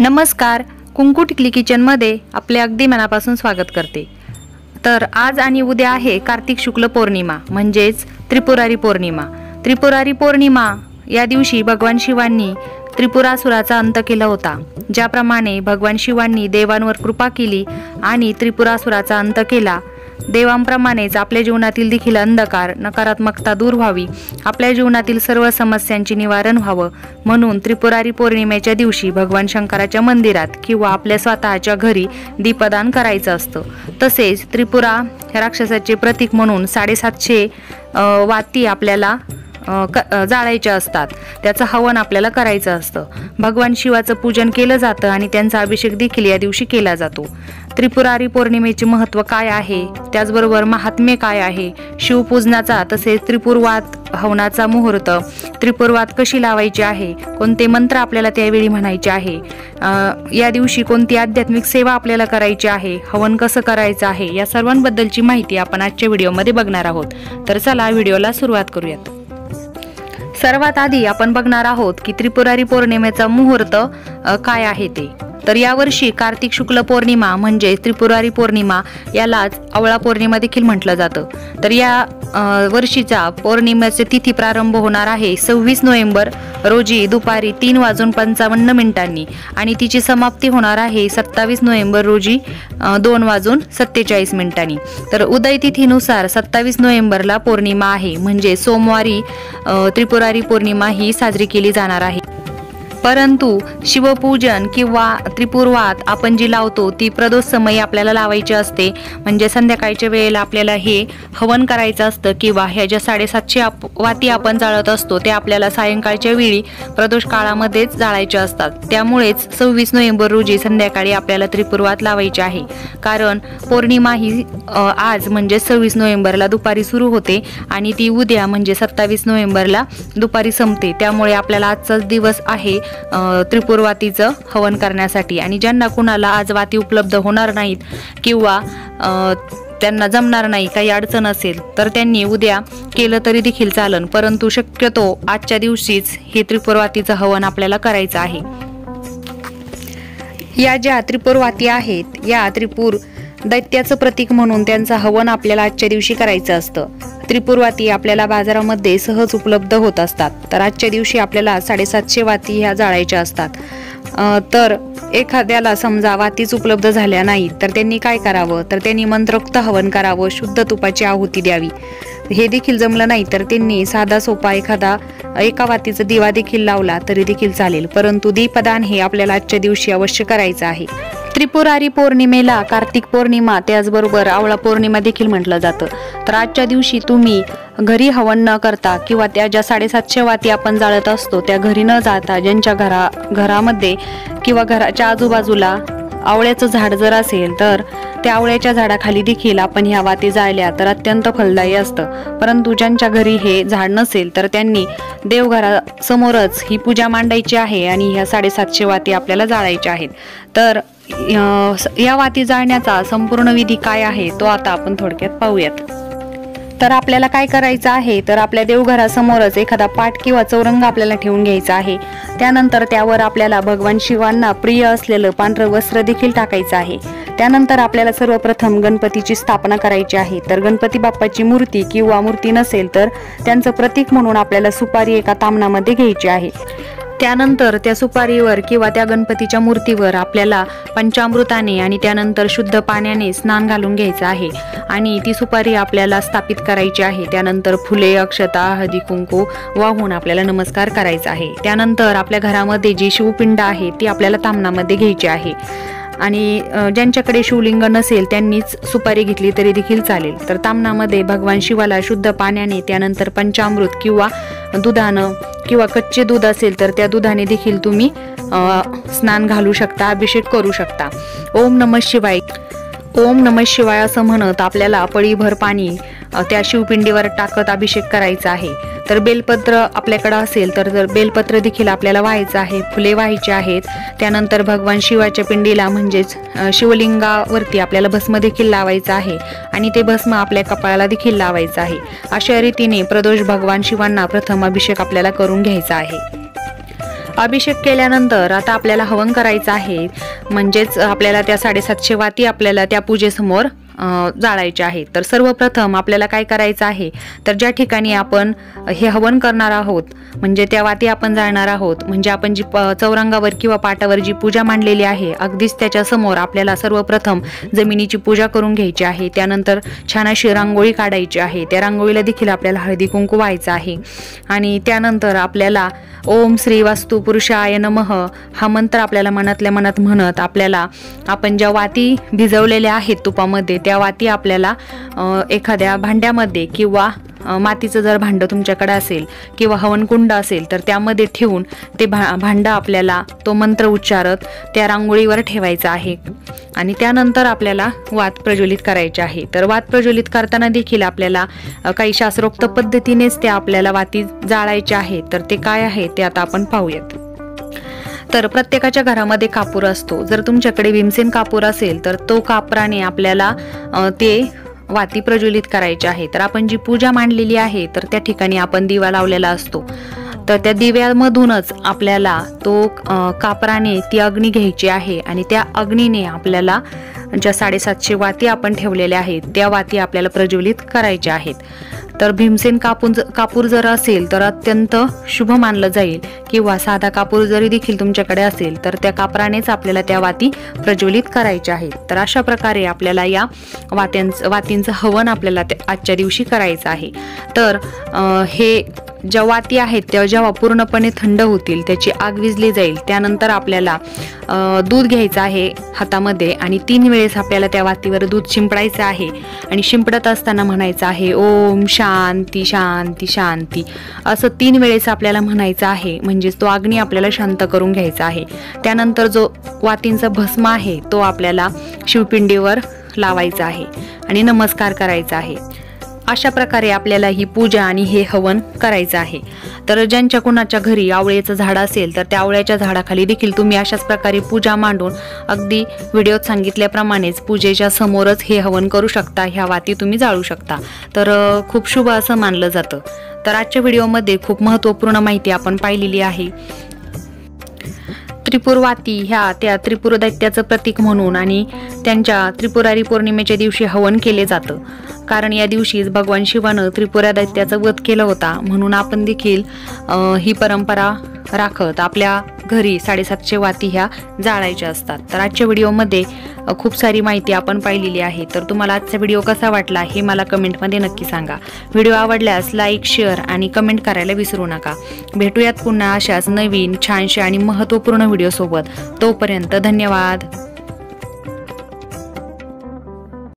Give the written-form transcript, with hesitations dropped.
नमस्कार, कुंकू टिकली किचनमध्ये आपले अगदी मनापासून स्वागत करते। तर आज आणि उद्या आहे कार्तिक शुक्ल पौर्णिमा म्हणजेच त्रिपुरारी पौर्णिमा। त्रिपुरारी पौर्णिमा या दिवशी भगवान शिवांनी त्रिपुरासुराचा अंत केला होता। ज्याप्रमाणे भगवान शिवांनी देवांवर कृपा केली आणि त्रिपुरासुराचा अंत केला, देवांप्रमाणेच आपल्या जीवनातील देखील अंधकार नकारात्मकता दूर व्हावी, आपल्या जीवनातील सर्व समस्यांचे निवारण व्हावं म्हणून त्रिपुरारी पौर्णिमेच्या दिवशी भगवान शंकराच्या मंदिरात किंवा आपल्या स्वतःच्या घरी दीपदान करायचं असतं। तसेच त्रिपुरा राक्षसाचे प्रतीक म्हणून 750 वाती आपल्याला जाळायच्या असतात। त्याचं हवन आपल्याला करायचं असतं। भगवान शिवाचं पूजन केलं जातं आणि त्यांचा अभिषेक देखील या दिवशी केला जातो। त्रिपुरारी पौर्णिमेचे महत्त्व काय आहे, त्याचबरोबर महात्म्य काय आहे, शिवपूजनाचा तसेच त्रिपुरवात हवनाचा मुहूर्त, त्रिपुरवात कशी लावायची आहे, कोणते मंत्र आपल्याला त्यावेळी म्हणायचे आहे, या दिवशी कोणती आध्यात्मिक सेवा आपल्याला करायची आहे, हवन कसं करायचं आहे, या सर्वांबद्दलची माहिती आपण आजच्या व्हिडिओमध्ये बघणार आहोत। तर चला व्हिडिओला सुरुवात करूयात। सर्वात आधी आपण बघणार आहोत की त्रिपुरारी पौर्णिमेचा मुहूर्त काय आहे ते। तर यावर्षी कार्तिक शुक्ल पौर्णिमा म्हणजे त्रिपुरारी पौर्णिमा यालाच आवळा पौर्णिमा देखील म्हटलं जातं। तर या वर्षीचा पौर्णिमेची तिथी प्रारंभ होणार आहे 26 नोव्हेंबर रोजी दुपारी 3:55 आणि तिची समाप्ती होणार आहे 27 नोव्हेंबर रोजी 2:47 तर उदय तिथीनुसार 27 नोव्हेंबरला पौर्णिमा आहे, म्हणजे सोमवारी त्रिपुरारी पौर्णिमा ही साजरी केली जाणार आहे। परंतु शिवपूजन किंवा त्रिपुरवात आपण जी लावतो ती प्रदोष समयी आपल्याला लावायची असते, म्हणजे संध्याकाळच्या वेळेला आपल्याला हे हवन करायचं असतं किंवा ह्या ज्या 750 वाती आपण जाळत असतो ते आपल्याला सायंकाळच्या वेळी प्रदोष काळामध्येच जाळायचे असतात। त्यामुळेच 26 नोव्हेंबर रोजी संध्याकाळी आपल्याला त्रिपुरवात लावायची आहे, कारण पौर्णिमा ही आज म्हणजे 26 नोव्हेंबरला दुपारी सुरू होते आणि ती उद्या म्हणजे 27 नोव्हेंबरला दुपारी संपते। त्यामुळे आपल्याला आजचाच दिवस आहे त्रिपुरवातीचं हवन करण्यासाठी। आणि ज्यांना कुणाला आज वाती उपलब्ध होणार नाहीत किंवा त्यांना जमणार नाही, काही अडचण असेल तर त्यांनी उद्या केलं तरी देखील चालेल, परंतु शक्यतो आजच्या दिवशीच हे त्रिपुरवातीचं हवन आपल्याला करायचं आहे। या ज्या त्रिपुरवाती आहेत या त्रिपुर दैत्याचं प्रतीक म्हणून त्यांचं हवन आपल्याला आजच्या दिवशी करायचं असतं। त्रिपुरवाती आपल्याला बाजारामध्ये सहज उपलब्ध होत असतात। तर आजच्या दिवशी आपल्याला 750 वाती ह्या जाळायच्या असतात। तर एखाद्याला समजा वातीच उपलब्ध झाल्या नाही तर त्यांनी काय करावं, तर त्यांनी मंत्रोक्त हवन करावं, शुद्ध तुपाची आहुती द्यावी। हे देखील जमलं नाही तर त्यांनी साधा सोपा एका वातीचा दिवा देखील लावला तरी देखील चालेल, परंतु दीपदान हे आपल्याला आजच्या दिवशी अवश्य करायचं आहे। त्रिपुरारी पौर्णिमेला कार्तिक पौर्णिमा त्याचबरोबर आवळा पौर्णिमा देखील म्हटलं जातं। तर आजच्या दिवशी तुम्ही घरी हवन न करता किंवा त्या ज्या 750 वाती आपण जाळत असतो त्या घरी न जाता ज्यांच्या घरामध्ये किंवा घराच्या आजूबाजूला आवळ्याचं झाड जर असेल तर त्या आवळ्याच्या झाडाखाली देखील आपण ह्या वाती जाळल्या तर अत्यंत फलदायी असतं। परंतु ज्यांच्या घरी हे झाड नसेल तर त्यांनी देवघरासमोरच ही पूजा मांडायची आहे आणि ह्या 750 वाती आपल्याला जाळायच्या आहेत। तर या वाती जाळण्याचा संपूर्ण विधी काय आहे तो आता आपण थोडक्यात पाहूयात। तर आपल्याला काय करायचं आहे, तर आपल्या देवघरासमोरच एखादा पाट किंवा चौरंग आपल्याला ठेवून घ्यायचा आहे। त्यानंतर त्यावर आपल्याला भगवान शिवांना प्रिय असलेलं पांढरं वस्त्र देखील टाकायचं आहे। त्यानंतर आपल्याला सर्वप्रथम गणपतीची स्थापना करायची आहे। तर गणपती बाप्पाची मूर्ती किंवा मूर्ती नसेल तर त्यांचं प्रतीक म्हणून आपल्याला सुपारी एका तामणामध्ये घ्यायची आहे। त्यानंतर त्या सुपारीवर किंवा त्या गणपतीच्या मूर्तीवर आपल्याला पंचामृताने आणि त्यानंतर शुद्ध पाण्याने स्नान घालून घ्यायचं आहे आणि ती सुपारी आपल्याला स्थापित करायची आहे। त्यानंतर फुले, अक्षता, हळदी कुंकू वाहून आपल्याला नमस्कार करायचा आहे। त्यानंतर आपल्या घरामध्ये जी शिवपिंड आहे ती आपल्याला तामणामध्ये घ्यायची आहे आणि ज्यांच्याकडे शिवलिंग नसेल त्यांनीच सुपारी घेतली तरी देखील चालेल। तर तामणामध्ये भगवान शिवाला शुद्ध पाण्याने त्यानंतर पंचामृत किंवा दुधानं किंवा कच्चे दूध असेल तर त्या दुधाने देखील तुम्ही स्नान घालू शकता, अभिषेक करू शकता। ओम नमः शिवाय, ओम नमः शिवाय असं म्हणत आपल्याला पळीभर पाणी त्या शिवपिंडीवर टाकत अभिषेक करायचा आहे। तर बेलपत्र आपल्याकडे असेल तर बेलपत्र देखील आपल्याला व्हायचं आहे, फुले व्हायची आहेत। त्यानंतर भगवान शिवाच्या पिंडीला म्हणजेच शिवलिंगावरती आपल्याला भस्म देखील लावायचं आहे आणि ते भस्म आपल्या कपाळाला देखील लावायचं आहे। अशा रीतीने प्रदोष भगवान शिवांना प्रथम अभिषेक आपल्याला करून घ्यायचा आहे। अभिषेक केल्यानंतर आता आपल्याला हवन करायचं आहे, म्हणजेच आपल्याला त्या 750 वाती आपल्याला त्या पूजेसमोर जाळायचे आहे। तर सर्वप्रथम आपल्याला काय करायचं आहे, तर ज्या ठिकाणी आपण हे हवन करणार आहोत म्हणजे त्या वाती आपण जाळणार आहोत, म्हणजे आपण जी चौरंगावर किंवा पाटावर जी पूजा मांडलेली आहे अगदीच त्याच्या समोर आपल्याला सर्वप्रथम जमिनीची पूजा करून घ्यायची आहे। त्यानंतर छान अशी रांगोळी काढायची आहे, त्या रांगोळीला देखील आपल्याला हळदी कुंकू व्हायचं आहे आणि त्यानंतर आपल्याला ओम श्री वास्तु पुरुषाय नमः हा मंत्र आपल्याला मनातल्या मनात म्हणत आपल्याला आपण ज्या वाती भिजवलेल्या आहेत तुपामध्ये त्या वाती आपल्याला एखाद्या भांड्यामध्ये किंवा मातीचं जर भांडं तुमच्याकडे असेल किंवा हवनकुंड असेल तर त्यामध्ये ठेवून ते भांडं आपल्याला तो मंत्र उच्चारत त्या रांगोळीवर ठेवायचा आहे आणि त्यानंतर आपल्याला वात प्रज्वलित करायचे आहे। तर वात प्रज्वलित करताना देखील आपल्याला काही शास्त्रोक्त पद्धतीनेच त्या आपल्याला वाती जाळायच्या आहेत। तर ते काय आहे ते आता आपण पाहूयात। तर प्रत्येकाच्या घरामध्ये कापूर असतो, जर तुमच्याकडे भीमसेन कापूर असेल तर तो कापराने आपल्याला ते वाती प्रज्वलित करायची आहे। तर आपण जी पूजा मांडलेली आहे तर त्या ठिकाणी आपण दिवा लावलेला असतो, तर त्या दिव्यामधूनच आपल्याला तो कापराने ती अग्नी घ्यायची आहे आणि त्या अग्नीने आपल्याला ज्या 750 वाती आपण ठेवलेल्या आहेत त्या वाती आपल्याला प्रज्वलित करायच्या आहेत। तर भीमसेन कापूर जर असेल तर अत्यंत शुभ मानलं जाईल किंवा साधा कापूर जरी देखील तुमच्याकडे असेल तर त्या कापरानेच आपल्याला त्या वाती प्रज्वलित करायच्या आहेत। तर अशा प्रकारे आपल्याला या वातींचं हवन आपल्याला आजच्या दिवशी करायचं आहे। तर हे ज्या वाती आहेत त्या जेव्हा पूर्णपणे थंड होतील त्याची आग विझली जाईल, त्यानंतर आपल्याला दूध घ्यायचं आहे हातामध्ये आणि 3 वेळेस आपल्याला त्या वातीवर दूध शिंपडायचं आहे आणि शिंपडत असताना म्हणायचं आहे ओम शांती शांती शांती असं 3 वेळेस आपल्याला म्हणायचं आहे, म्हणजेच तो अग्नी आपल्याला शांत करून घ्यायचा आहे। त्यानंतर जो वातींचा भस्म आहे तो आपल्याला शिवपिंडीवर लावायचा आहे आणि नमस्कार करायचा आहे। अशा प्रकारे आपल्याला ही पूजा आणि हे हवन करायचं आहे। तर ज्यांच्या कुणाच्या घरी आवळ्याचं झाड असेल तर त्या आवळ्याच्या झाडाखाली देखील तुम्ही अशाच प्रकारे पूजा मांडून अगदी व्हिडिओत सांगितल्याप्रमाणेच पूजेच्या समोरच हे हवन करू शकता, ह्या वाती तुम्ही जाळू शकता। तर खूप शुभ असं मानलं जातं। तर आजच्या व्हिडिओमध्ये खूप महत्त्वपूर्ण माहिती आपण पाहिलेली आहे। त्रिपुर वाती ह्या त्या त्रिपुर दैत्याचं प्रतीक म्हणून आणि त्यांच्या त्रिपुरारी पौर्णिमेच्या दिवशी हवन केले जातं, कारण या दिवशीच भगवान शिवानं त्रिपुरा दैत्याचा वध केला होता, म्हणून आपण देखील ही परंपरा राखत आपल्या घरी 750 वाती ह्या जाळायच्या असतात। तर आजच्या व्हिडिओमध्ये खूप सारी माहिती आपण पाहिलेली आहे। तर तुम्हाला आजचा व्हिडिओ कसा वाटला हे मला कमेंटमध्ये नक्की सांगा। व्हिडिओ आवडल्यास लाईक, शेअर आणि कमेंट करायला विसरू नका। भेटूयात पुन्हा अशाच नवीन छानशा आणि महत्त्वपूर्ण व्हिडिओ सोबत। तोपर्यंत धन्यवाद।